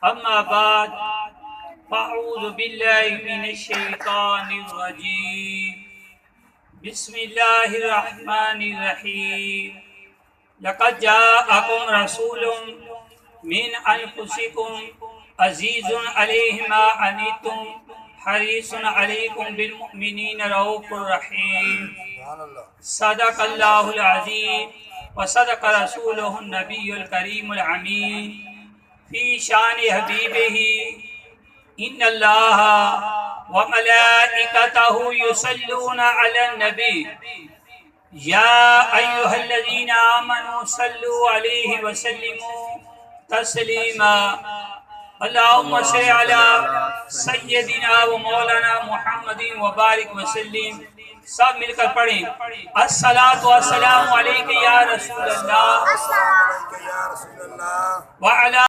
اما بعد فاعوذ باللہ من الشیطان الرجیم بسم اللہ الرحمن الرحیم لقد جاءکم رسول من انفسکم عزیز علیہ ما عنتم حریص علیکم بالمؤمنین رؤوف رحیم صدق اللہ العظیم وصدق رسولہ النبی الکریم الامین فی شان حبیبہ ان اللہ وملائکتہ یصلون علی النبی یا ایہا الذین آمنوا صلوا علیہ وسلموا تسلیما اللہم صل علی سیدنا و مولانا محمد وبارک وسلم. سب مل کر پڑھیں الصلاۃ والسلام علیک یا رسول اللہ وعلی